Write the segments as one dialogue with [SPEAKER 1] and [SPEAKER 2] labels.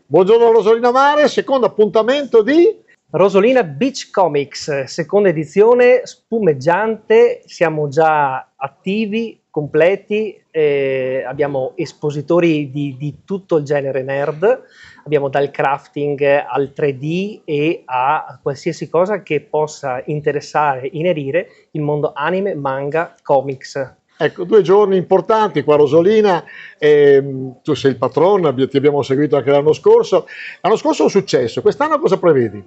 [SPEAKER 1] Buongiorno Rosolina Mare, secondo appuntamento di...
[SPEAKER 2] Rosolina Beach Comics, seconda edizione, spumeggiante, siamo già attivi, completi, abbiamo espositori di tutto il genere nerd, abbiamo dal crafting al 3D e a qualsiasi cosa che possa interessare, inerire il mondo anime, manga, comics.
[SPEAKER 1] Ecco, 2 giorni importanti qua a Rosolina, tu sei il patrono, ti abbiamo seguito anche l'anno scorso. L'anno scorso è un successo, quest'anno cosa prevedi?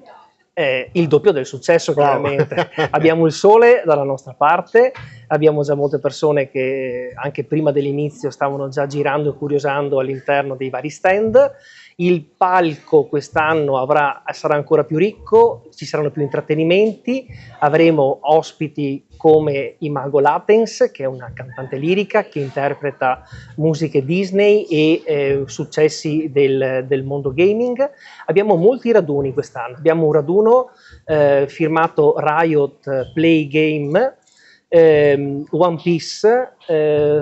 [SPEAKER 2] Il doppio del successo,
[SPEAKER 1] Bravo.
[SPEAKER 2] chiaramente. Abbiamo il sole dalla nostra parte, abbiamo già molte persone che anche prima dell'inizio stavano già girando e curiosando all'interno dei vari stand. Il palco quest'anno sarà ancora più ricco, ci saranno più intrattenimenti, avremo ospiti come Imago Latens, che è una cantante lirica che interpreta musiche Disney e successi del mondo gaming. Abbiamo molti raduni quest'anno, abbiamo un raduno firmato Riot Play Game, One Piece,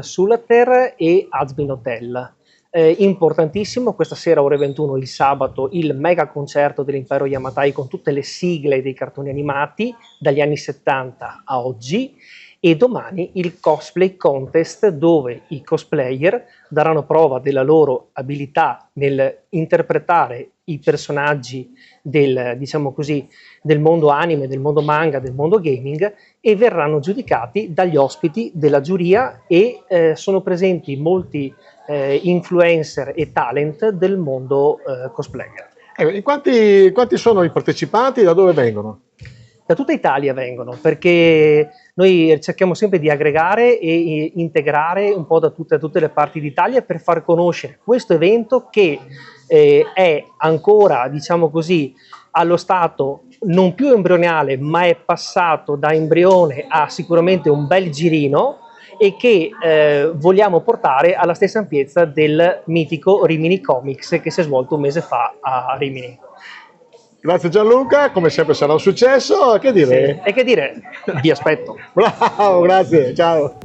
[SPEAKER 2] Sulater e Hazbin Hotel. Importantissimo, questa sera ore 21 il sabato il mega concerto dell'Impero Yamatai con tutte le sigle dei cartoni animati dagli anni 70 a oggi, e domani il cosplay contest dove i cosplayer daranno prova della loro abilità nel interpretare i personaggi diciamo così, del mondo anime, del mondo manga, del mondo gaming, e verranno giudicati dagli ospiti della giuria, e sono presenti molti influencer e talent del mondo cosplayer.
[SPEAKER 1] Quanti sono i partecipanti e da dove vengono?
[SPEAKER 2] Da tutta Italia vengono, perché noi cerchiamo sempre di aggregare e integrare un po' da tutte le parti d'Italia per far conoscere questo evento che è ancora, diciamo così, allo stato non più embrionale, ma è passato da embrione a sicuramente un bel girino, e che vogliamo portare alla stessa ampiezza del mitico Rimini Comics che si è svolto un mese fa a Rimini.
[SPEAKER 1] Grazie Gianluca, come sempre sarà un successo, che dire?
[SPEAKER 2] Sì. E che dire, vi aspetto.
[SPEAKER 1] Bravo, grazie, ciao.